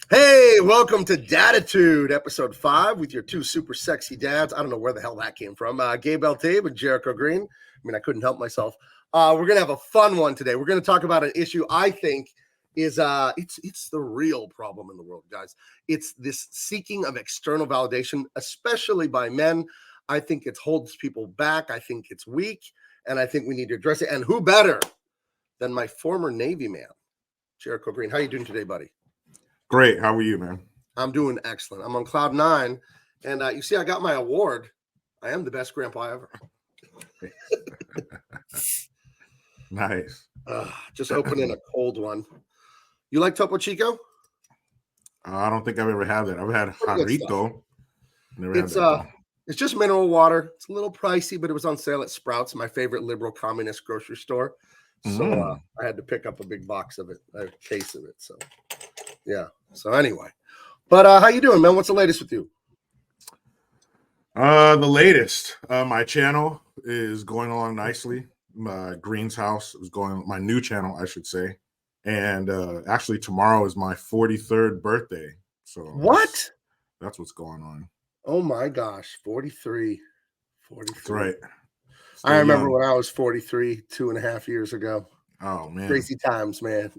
Hey, welcome to Daditude, episode 5 with your two super sexy dads. I don't know where the hell that came from. Gabe Eltaeb and Jericho Green. I mean, I couldn't help myself. We're going to have a fun one today. We're going to talk about an issue I think is it's the real problem in the world, guys. It's this seeking of external validation, especially by men. I think it holds people back. I think it's weak, and I think we need to address it. And who better than my former Navy man, Jericho Green? How you doing today, buddy? Great. How are you, man? I'm doing excellent. I'm on cloud 9, and you see, I got my award. I am the best grandpa ever. Nice. Just opening a cold one. You like Topo Chico? I don't think I've ever had that. I've had Jarrito. It's just mineral water. It's a little pricey, but it was on sale at Sprouts, my favorite liberal communist grocery store. So I had to pick up a big box of it, a case of it. So yeah. So anyway, but how you doing, man? What's the latest with you? The latest, my channel is going along nicely. My Green's house is going, my new channel, I should say. And actually tomorrow is my 43rd birthday. So what? That's what's going on. Oh my gosh, 43. That's right. Still I remember when I was 43, 2.5 years ago. Oh man, crazy times, man.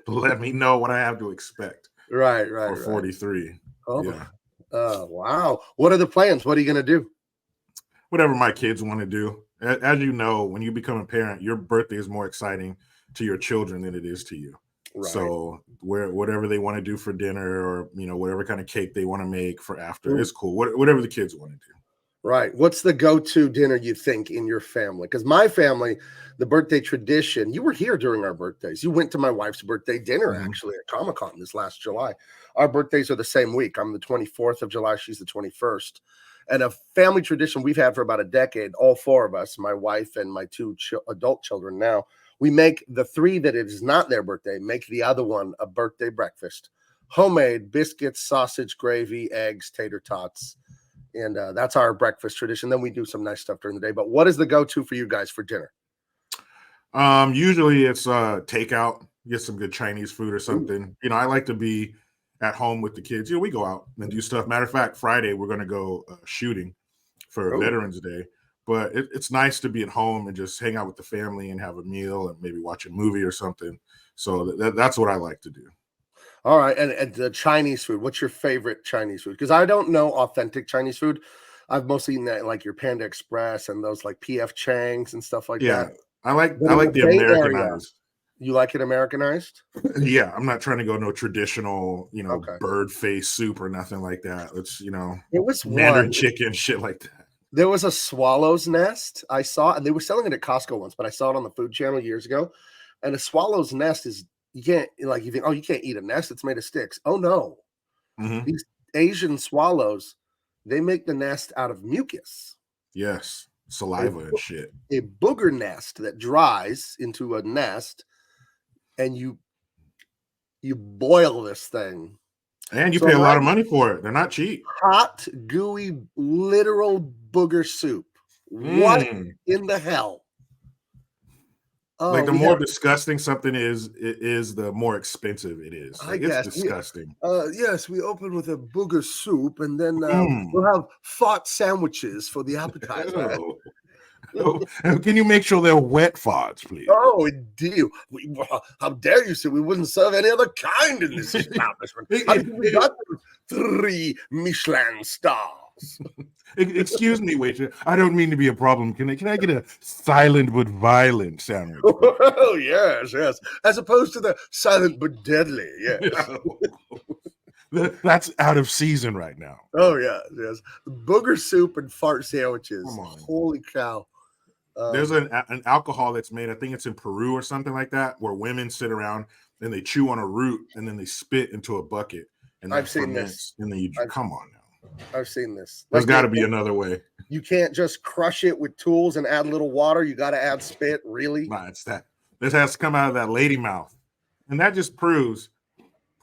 Let me know what I have to expect. Right. For 43. Oh, yeah. Wow. What are the plans? What are you gonna do? Whatever my kids want to do. As you know, when you become a parent, your birthday is more exciting to your children than it is to you. Right. So whatever they want to do for dinner, or whatever kind of cake they want to make for after, is cool. Whatever the kids want to do. Right. What's the go-to dinner you think in your family? Because my family, the birthday tradition, you were here during our birthdays. You went to my wife's birthday dinner, actually, at Comic-Con this last July. Our birthdays are the same week. I'm the 24th of July. She's the 21st. And a family tradition we've had for about a decade, all four of us, my wife and my two adult children now, we make the three that it is not their birthday, make the other one a birthday breakfast. Homemade biscuits, sausage, gravy, eggs, tater tots. And that's our breakfast tradition. Then we do some nice stuff during the day. But what is the go-to for you guys for dinner? Usually it's takeout, get some good Chinese food or something. Ooh. I like to be at home with the kids. We go out and do stuff. Matter of fact, Friday we're going to go shooting for Veterans Day. But it's nice to be at home and just hang out with the family and have a meal and maybe watch a movie or something. So that's what I like to do. All right. And the Chinese food, what's your favorite Chinese food? Because I don't know authentic Chinese food. I've mostly eaten that, like your Panda Express and those like P.F. Chang's and stuff like that. I like the Americanized. You like it Americanized? Yeah. I'm not trying to go no traditional, bird face soup or nothing like that. It's, it was Mandarin chicken, shit like that. There was a swallow's nest I saw, and they were selling it at Costco once, but I saw it on the Food Channel years ago. And a swallow's nest is, you can't, like, you think, oh, you can't eat a nest. It's made of sticks. Oh, no. These Asian swallows, they make the nest out of mucus. Yes. Saliva and shit. A booger nest that dries into a nest, and you boil this thing. And you pay a lot of money for it. They're not cheap. Hot, gooey, literal booger soup. What in the hell? Like the more disgusting something is, the more expensive it is. Like, it's disgusting. Yes, we open with a booger soup, and then we'll have thought sandwiches for the appetizer. Oh, can you make sure they're wet farts, please? Oh, indeed. How dare you say we wouldn't serve any other kind in this establishment? How did we got 3 Michelin stars? Excuse me, waiter. I don't mean to be a problem. Can I get a silent but violent sandwich? Oh, yes. As opposed to the silent but deadly, yes. That's out of season right now. Oh, yes. Booger soup and fart sandwiches. Come on. Holy cow. There's an alcohol that's made, I think it's in Peru or something like that, where women sit around and they chew on a root and then they spit into a bucket. And I've seen this. And then you come on now. I've seen this. There's got to be another way. You can't just crush it with tools and add a little water. You got to add spit. Really? Nah, it's that. This has to come out of that lady mouth. And that just proves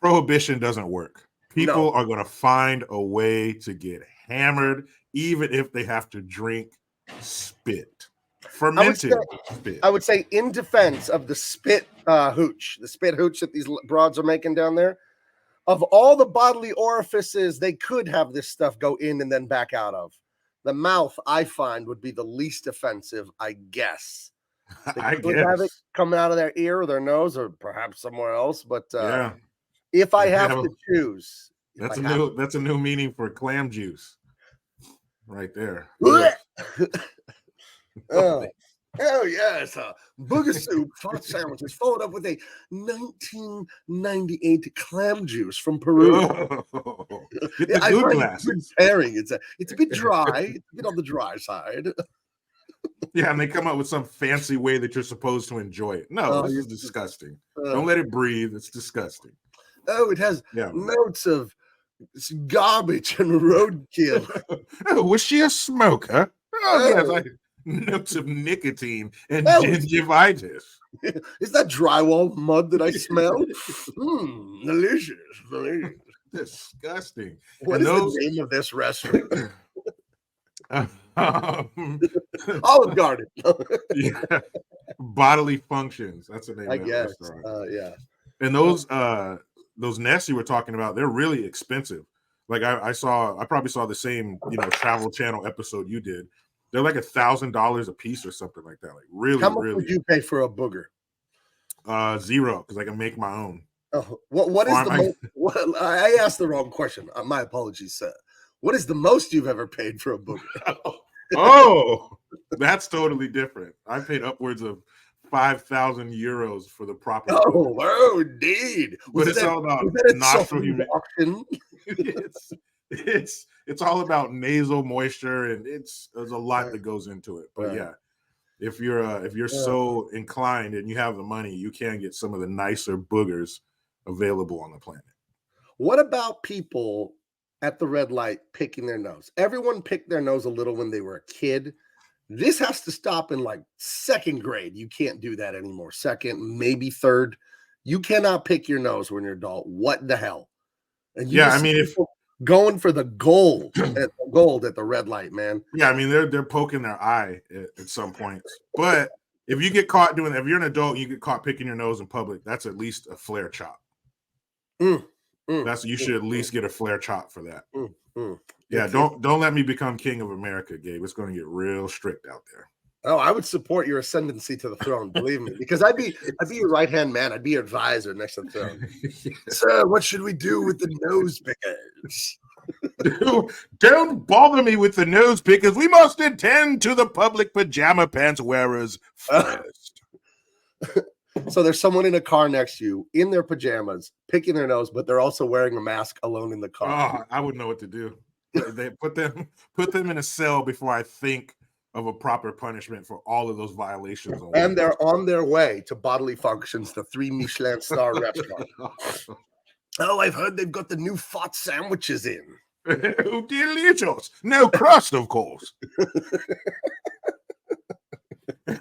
prohibition doesn't work. People are going to find a way to get hammered, even if they have to drink spit. Fermented spit. I would say in defense of the spit hooch that these broads are making down there, of all the bodily orifices they could have this stuff go in and then back out of, the mouth, I find, would be the least offensive, I guess. They could have it coming out of their ear or their nose or perhaps somewhere else, but if I have to choose. That's a new meaning for clam juice. Right there. Oh yes, booger soup, fart sandwiches, followed up with a 1998 clam juice from Peru. Get the good glasses. It's a bit dry, it's a bit on the dry side. Yeah, and they come up with some fancy way that you're supposed to enjoy it. No, this is disgusting. Don't let it breathe. It's disgusting. Oh, it has notes of garbage and roadkill. Oh, was she a smoker? Oh, yes, notes of nicotine and gingivitis. Is that drywall mud that I smell? Delicious. Disgusting. What is the name of this restaurant? Olive Garden. Yeah. Bodily Functions. That's the name of the restaurant. Yeah. And those nests you were talking about, they're really expensive. Like I probably saw the same, Travel Channel episode you did. They're like $1,000 a piece or something like that. Like really, how much would you pay for a booger? $0, because I can make my own. Oh, what is the most? I asked the wrong question. My apologies, sir. What is the most you've ever paid for a booger? Oh, that's totally different. I paid upwards of 5,000 euros for the proper. Oh, indeed. But it's all about nostril humidity. It's all about nasal moisture, and there's a lot that goes into it. But yeah, if you're so inclined and you have the money, you can get some of the nicer boogers available on the planet. What about people at the red light picking their nose? Everyone picked their nose a little when they were a kid. This has to stop in like 2nd grade. You can't do that anymore. 2nd, maybe 3rd. You cannot pick your nose when you're an adult. What the hell? And if going for the gold at the red light, man. Yeah, I mean they're poking their eye at some points. But if you get caught doing that, if you're an adult and you get caught picking your nose in public, that's at least a flare chop. You should at least get a flare chop for that. Yeah, don't let me become king of America, Gabe. It's going to get real strict out there. Oh, I would support your ascendancy to the throne, believe me, because I'd be your right-hand man. I'd be your advisor next to the throne. Sir, what should we do with the nose pickers? Don't bother me with the nose pickers. We must attend to the public pajama pants wearers first. So there's someone in a car next to you in their pajamas, picking their nose, but they're also wearing a mask alone in the car. Oh, I wouldn't know what to do. They put them in a cell before I think of a proper punishment for all of those violations. And they're on their way to Bodily Functions, the 3 Michelin star restaurant. Oh, I've heard they've got the new fart sandwiches in. Oh, delicious. No crust, of course.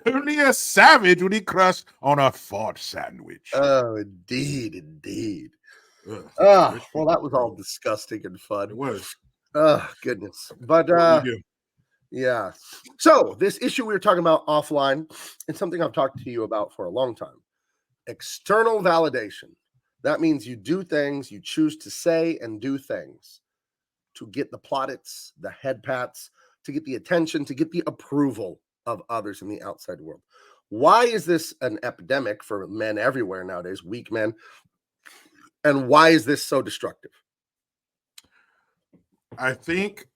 Only a savage would eat crust on a fart sandwich. Oh, indeed. Well, that was all disgusting and fun. It was. Oh, goodness. But yeah. So this issue we were talking about offline, it's something I've talked to you about for a long time. External validation. That means you do things, you choose to say and do things to get the plaudits, the head pats, to get the attention, to get the approval of others in the outside world. Why is this an epidemic for men everywhere nowadays, weak men? And why is this so destructive? I think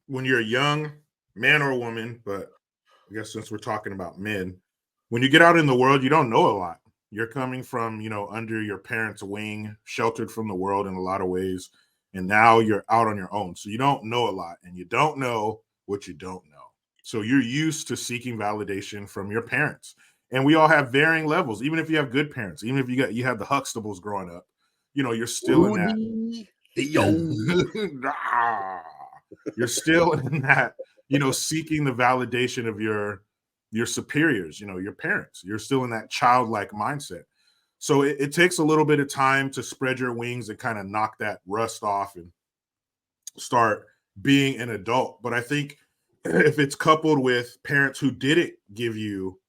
when you're a young man or woman, but I guess since we're talking about men, when you get out in the world, you don't know a lot. You're coming from, under your parents' wing, sheltered from the world in a lot of ways. And now you're out on your own. So you don't know a lot, and you don't know what you don't know. So you're used to seeking validation from your parents. And we all have varying levels, even if you have good parents, even if you had the Huxtables growing up, you're still in that. Ah, you're still in that, seeking the validation of your superiors, your parents. You're still in that childlike mindset. So it takes a little bit of time to spread your wings and kind of knock that rust off and start being an adult. But I think if it's coupled with parents who didn't give you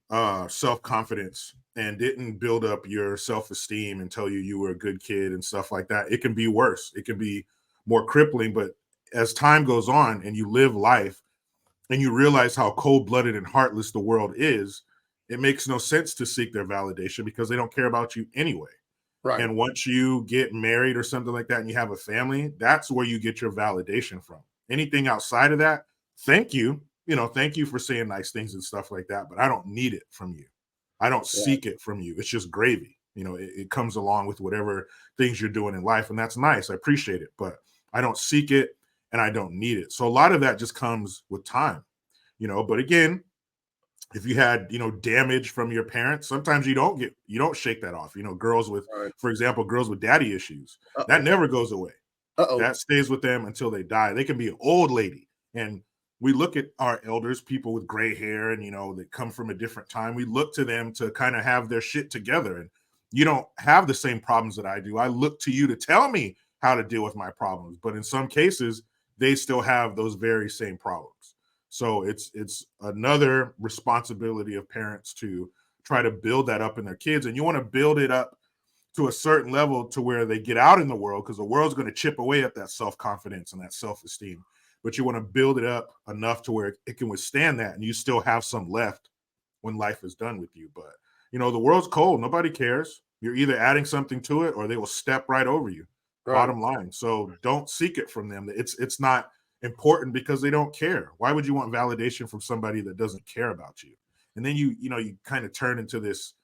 self-confidence and didn't build up your self-esteem and tell you were a good kid and stuff like that, it can be worse. It can be more crippling. But as time goes on and you live life and you realize how cold-blooded and heartless the world is, it makes no sense to seek their validation because they don't care about you anyway. Right. And once you get married or something like that and you have a family, that's where you get your validation from. Anything outside of that, thank you. Thank you for saying nice things and stuff like that, but I don't need it from you. I don't seek it from you. It's just gravy. It comes along with whatever things you're doing in life, and that's nice. I appreciate it, but I don't seek it and I don't need it. So a lot of that just comes with time, but again, if you had, damage from your parents, sometimes you don't shake that off. Girls with, for example, girls with daddy issues, that never goes away. That stays with them until they die. They can be an old lady. And we look at our elders, people with gray hair and, that come from a different time. We look to them to kind of have their shit together. And you don't have the same problems that I do. I look to you to tell me how to deal with my problems. But in some cases, they still have those very same problems. So it's another responsibility of parents to try to build that up in their kids. And you want to build it up to a certain level to where they get out in the world, because the world's going to chip away at that self-confidence and that self-esteem. But you want to build it up enough to where it can withstand that, and you still have some left when life is done with you. But, the world's cold. Nobody cares. You're either adding something to it or they will step right over you. Right. Bottom line. So don't seek it from them. It's not important because they don't care. Why would you want validation from somebody that doesn't care about you? And then you kind of turn into this,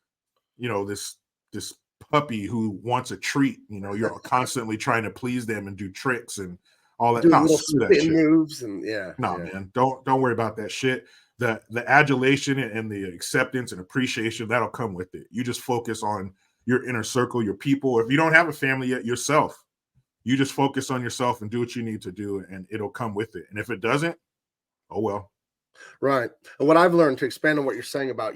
this puppy who wants a treat. You're constantly trying to please them and do tricks and all that. Do little spin moves and man, don't worry about that shit. The adulation and the acceptance and appreciation, that'll come with it. You just focus on your inner circle, your people. If you don't have a family yet, yourself. You just focus on yourself and do what you need to do, and it'll come with it. And if it doesn't, oh well. Right. And what I've learned, to expand on what you're saying about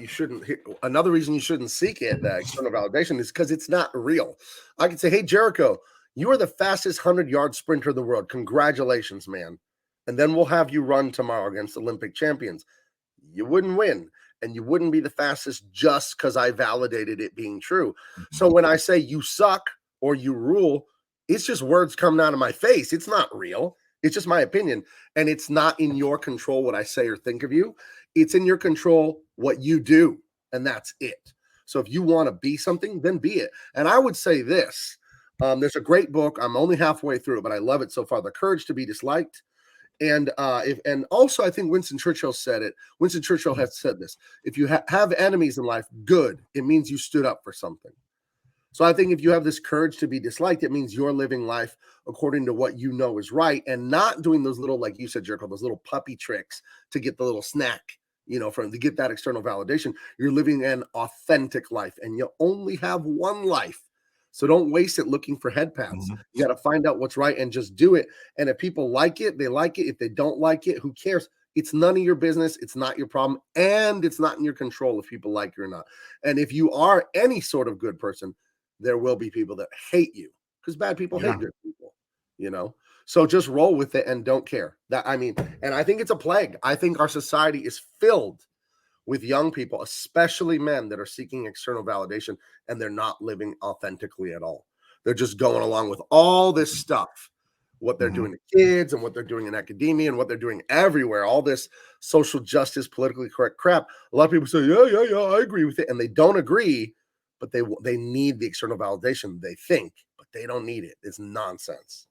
another reason you shouldn't seek it, that external validation, is because it's not real. I can say, hey, Jericho, you are the fastest 100-yard sprinter in the world. Congratulations, man. And then we'll have you run tomorrow against Olympic champions. You wouldn't win, and you wouldn't be the fastest just because I validated it being true. Mm-hmm. So when I say you suck or you rule, it's just words coming out of my face. It's not real. It's just my opinion. And it's not in your control what I say or think of you. It's in your control what you do. And that's it. So if you want to be something, then be it. And I would say this. There's a great book. I'm only halfway through it, but I love it so far. The Courage to be Disliked. And also I think Winston Churchill said it. Winston Churchill has said this. If you have enemies in life, good. It means you stood up for something. So I think if you have this courage to be disliked, it means you're living life according to what you know is right and not doing those little, like you said, Jericho, those little puppy tricks to get the little snack, to get that external validation. You're living an authentic life, and you only have one life. So don't waste it looking for head pats. Mm-hmm. You got to find out what's right and just do it. And if people like it, they like it. If they don't like it, who cares? It's none of your business. It's not your problem. And it's not in your control if people like you or not. And if you are any sort of good person, there will be people that hate you, because bad people hate good people, So just roll with it and don't care. And I think it's a plague. I think our society is filled with young people, especially men, that are seeking external validation, and they're not living authentically at all. They're just going along with all this stuff what they're doing to kids and what they're doing in academia and what they're doing everywhere, all this social justice, politically correct crap. A lot of people say, yeah, I agree with it. And they don't agree, but they need the external validation, they think, but they don't need it. It's nonsense.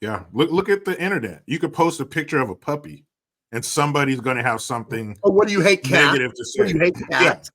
Yeah. Look at the internet. You could post a picture of a puppy and somebody's going to have something what do you hate cats? negative to say. What do you hate cats?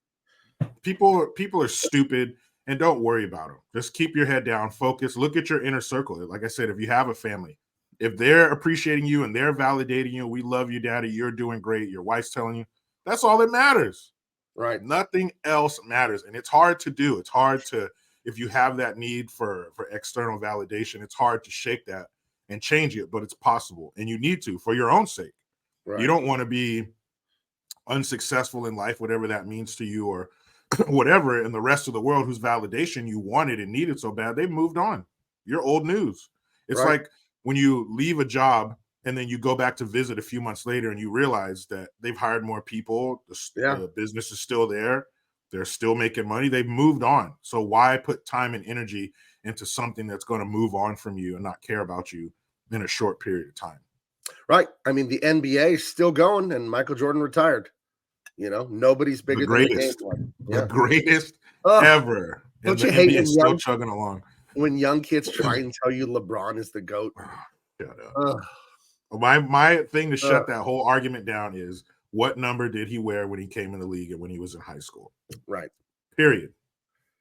Yeah. People are stupid, and don't worry about them. Just keep your head down, focus, look at your inner circle. Like I said, if you have a family, if they're appreciating you and they're validating you, we love you, daddy, you're doing great, your wife's telling you, that's all that matters. Right. Nothing else matters. And it's hard to do. It's hard to, if you have that need for external validation, it's hard to shake that and change it, but it's possible. And you need to, for your own sake. Right. You don't want to be unsuccessful in life, whatever that means to you, or whatever, and the rest of the world whose validation you wanted and needed so bad, they've moved on. You're old news. It's like when you leave a job and then you go back to visit a few months later and you realize that they've hired more people. The business is still there. They're still making money. They've moved on. So why put time and energy into something that's going to move on from you and not care about you in a short period of time? Right. I mean, the NBA is still going and Michael Jordan retired. You know, nobody's bigger than the greatest ever. Don't you hate when still chugging along? When young kids try and tell you LeBron is the GOAT? Shut up. My thing to shut that whole argument down is, what number did he wear when he came in the league and when he was in high school? Right. Period.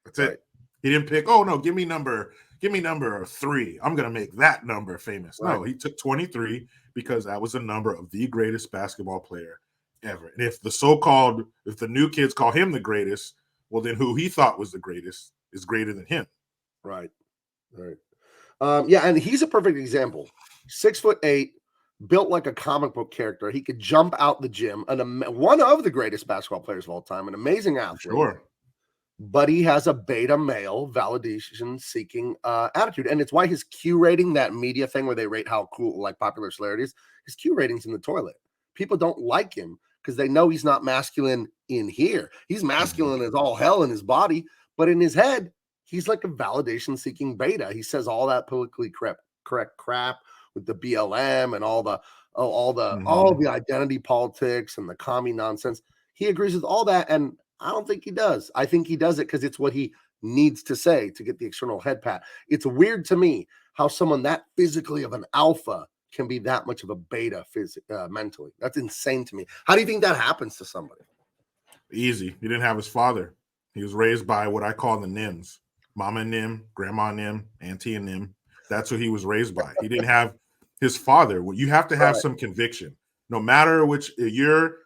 That's it. He didn't pick, oh no, give me number 3. I'm gonna make that number famous. Right. No, he took 23 because that was the number of the greatest basketball player ever. And if the new kids call him the greatest, well, then who he thought was the greatest is greater than him. Right. Yeah, and he's a perfect example. 6'8", built like a comic book character. He could jump out the gym. One of the greatest basketball players of all time, an amazing athlete. Sure. But he has a beta male validation-seeking attitude, and it's why his Q rating, that media thing where they rate how cool, like popular celebrity is, his Q rating's in the toilet. People don't like him because they know he's not masculine in here. He's masculine as all hell in his body, but in his head, he's like a validation-seeking beta. He says all that politically correct crap with the BLM and all the identity politics and the commie nonsense. He agrees with all that, and I don't think he does. I think he does it because it's what he needs to say to get the external head pat. It's weird to me how someone that physically of an alpha can be that much of a beta mentally. That's insane to me. How do you think that happens to somebody? Easy. He didn't have his father. He was raised by what I call the NIMs. Mama Nim, Grandma Nim, Auntie and Nim. That's who he was raised by. He didn't have his father. You have to have some conviction. No matter which, you're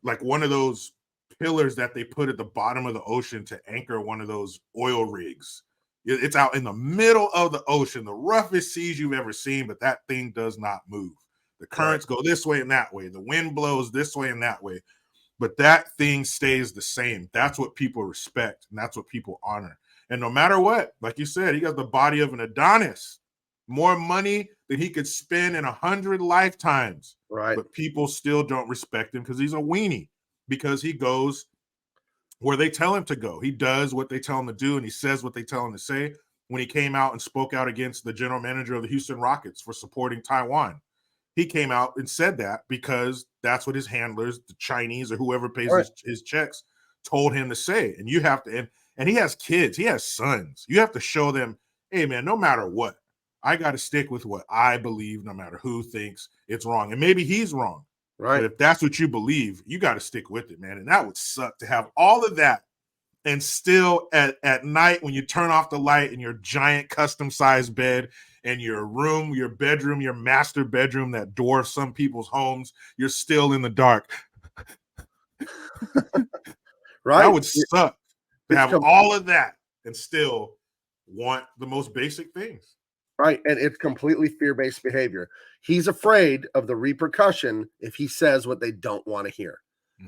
like one of those pillars that they put at the bottom of the ocean to anchor one of those oil rigs. It's out in the middle of the ocean, the roughest seas you've ever seen, but that thing does not move. The currents go this way and that way. The wind blows this way and that way. But that thing stays the same. That's what people respect, and that's what people honor. And no matter what, like you said, he got the body of an Adonis. More money than he could spend in 100 lifetimes. Right. But people still don't respect him because he's a weenie, because he goes where they tell him to go. He does what they tell him to do, and he says what they tell him to say. When he came out and spoke out against the general manager of the Houston Rockets for supporting Taiwan, he came out and said that because that's what his handlers, the Chinese or whoever pays his checks, told him to say. And you have to, and he has kids, he has sons. You have to show them, hey man, no matter what, I got to stick with what I believe, no matter who thinks it's wrong. And maybe he's wrong. Right. But if that's what you believe, you got to stick with it, man. And that would suck to have all of that. And still at night, when you turn off the light in your giant custom-sized bed and your room, your bedroom, your master bedroom that dwarfs some people's homes, you're still in the dark. Right. That would suck to have all of that and still want the most basic things. Right. And it's completely fear-based behavior. He's afraid of the repercussion if he says what they don't want to hear.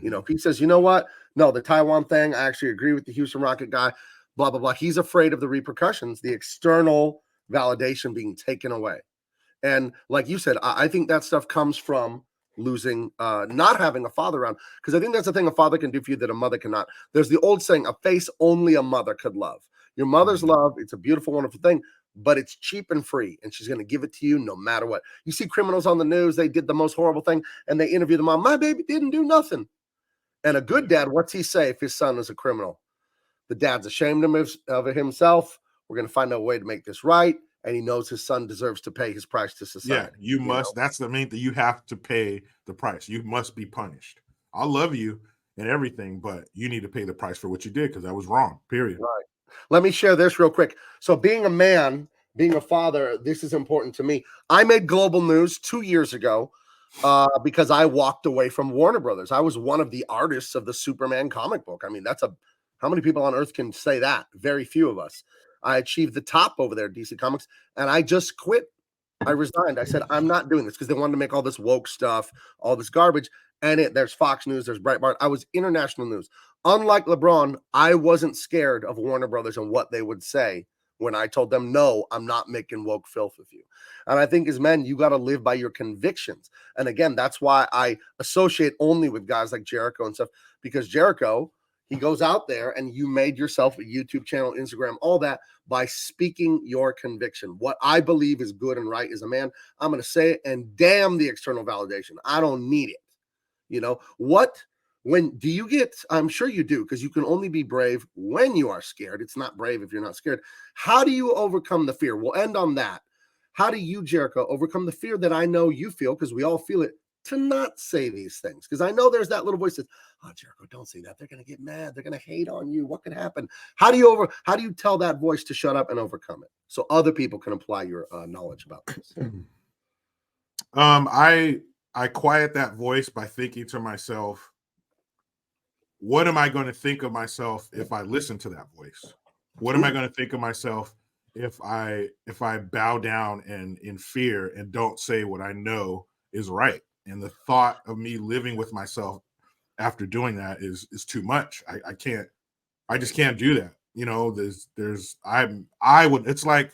You know, if he says, you know what? No, the Taiwan thing, I actually agree with the Houston Rocket guy, blah, blah, blah. He's afraid of the repercussions, the external validation being taken away. And like you said, I think that stuff comes from losing, not having a father around. Because I think that's the thing a father can do for you that a mother cannot. There's the old saying, a face only a mother could love. Your mother's love, it's a beautiful, wonderful thing. but it's cheap and free, and she's going to give it to you no matter what. You see criminals on the news, they did the most horrible thing, and they interview the mom. My baby didn't do nothing. And a good dad, what's he say if his son is a criminal? The dad's ashamed of himself. We're going to find a way to make this right. And he knows his son deserves to pay his price to society. Yeah, you must. Know? That's the main thing. You have to pay the price. You must be punished. I love you and everything, but you need to pay the price for what you did because that was wrong, period. Right. Let me share this real quick. So being a man, being a father, this is important to me. I made global news 2 years ago because I walked away from Warner Brothers. I was one of the artists of the Superman comic book. I mean, how many people on earth can say that? Very few of us. I achieved the top over there at DC Comics, and I just quit. I resigned. I said, I'm not doing this because they wanted to make all this woke stuff, all this garbage. And there's Fox News, there's Breitbart. I was international news. Unlike LeBron, I wasn't scared of Warner Brothers and what they would say when I told them, no, I'm not making woke filth with you. And I think as men, you got to live by your convictions. And again, that's why I associate only with guys like Jericho and stuff, because Jericho, he goes out there and you made yourself a YouTube channel, Instagram, all that by speaking your conviction. What I believe is good and right as a man, I'm going to say it, and damn the external validation. I don't need it. You know, when do you get, I'm sure you do, because you can only be brave when you are scared. It's not brave if you're not scared. How do you overcome the fear? We'll end on that. How do you, Jericho, overcome the fear that I know you feel, because we all feel it, to not say these things? Because I know there's that little voice that, oh, Jericho, don't say that. They're going to get mad. They're going to hate on you. What could happen? How do you tell that voice to shut up and overcome it so other people can apply your knowledge about this? I quiet that voice by thinking to myself, what am I going to think of myself if I listen to that voice? What am I going to think of myself if I bow down and in fear and don't say what I know is right? And the thought of me living with myself after doing that is too much. I just can't do that. You know, it's like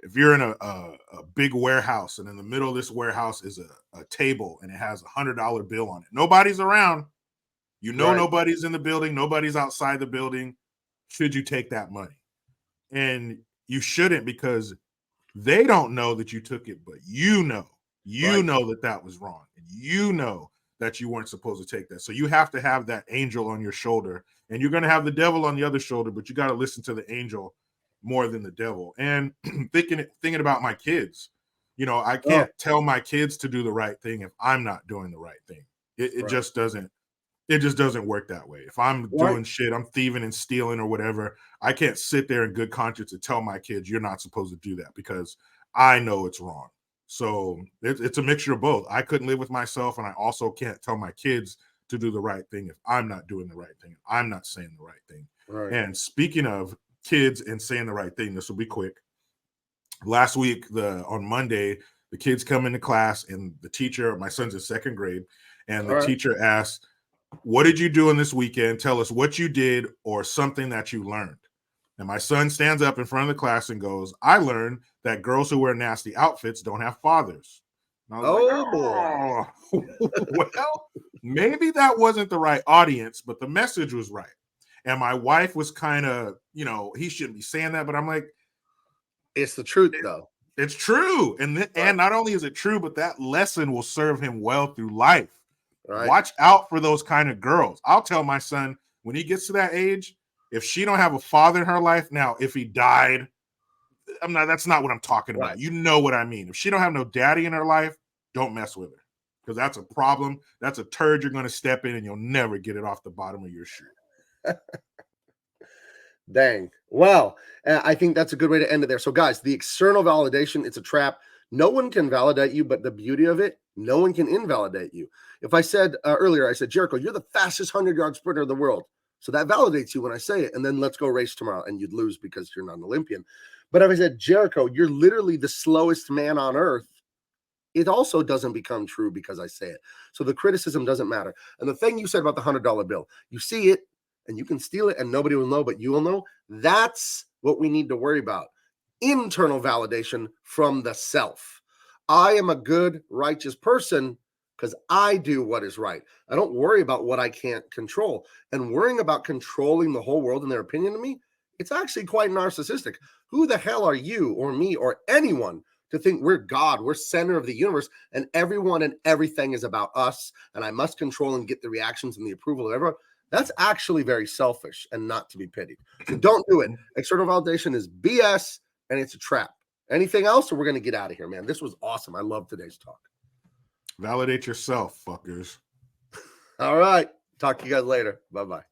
if you're in a big warehouse and in the middle of this warehouse is a table and it has $100 bill on it. Nobody's around. You know, right. Nobody's in the building. Nobody's outside the building. Should you take that money? And you shouldn't, because they don't know that you took it, but you know that was wrong. And you know that you weren't supposed to take that. So you have to have that angel on your shoulder, and you're going to have the devil on the other shoulder, but you got to listen to the angel more than the devil. And thinking about my kids, you know, I can't tell my kids to do the right thing if I'm not doing the right thing. It just doesn't work that way. If I'm doing shit, I'm thieving and stealing or whatever, I can't sit there in good conscience and tell my kids you're not supposed to do that, because I know it's wrong. So it's a mixture of both. I couldn't live with myself, and I also can't tell my kids to do the right thing if I'm not doing the right thing. I'm not saying the right thing. Right. And speaking of kids and saying the right thing, this will be quick. Last week, on Monday, the kids come into class, and the teacher, my son's in second grade, and the teacher asked, what did you do in this weekend? Tell us what you did or something that you learned. And my son stands up in front of the class and goes, I learned that girls who wear nasty outfits don't have fathers. And I was well, maybe that wasn't the right audience, but the message was right. And my wife was kind of, you know, he shouldn't be saying that, but I'm like, it's the truth, though. It's true. And not only is it true, but that lesson will serve him well through life. Right. Watch out for those kind of girls. I'll tell my son when he gets to that age, if she don't have a father in her life, now if he died, that's not what I'm talking about. Right. You know what I mean. If she don't have no daddy in her life, don't mess with her, because that's a problem. That's a turd you're going to step in and you'll never get it off the bottom of your shoe. Dang. Well, I think that's a good way to end it there. So guys, the external validation, it's a trap. No one can validate you, but the beauty of it, no one can invalidate you. If I said earlier, I said, Jericho, you're the fastest 100-yard sprinter in the world. So that validates you when I say it. And then let's go race tomorrow. And you'd lose because you're not an Olympian. But if I said, Jericho, you're literally the slowest man on earth, it also doesn't become true because I say it. So the criticism doesn't matter. And the thing you said about the $100 bill, you see it and you can steal it and nobody will know, but you will know. That's what we need to worry about. Internal validation from the self. I am a good, righteous person because I do what is right. I don't worry about what I can't control. And worrying about controlling the whole world and their opinion of me It's actually quite narcissistic. Who the hell are you or me or anyone to think we're God, we're center of the universe, and everyone and everything is about us, and I must control and get the reactions and the approval of everyone? That's actually very selfish and not to be pitied. So don't do it. External validation is BS, and it's a trap. Anything else, or we're going to get out of here, man? This was awesome. I love today's talk. Validate yourself, fuckers. All right. Talk to you guys later. Bye-bye.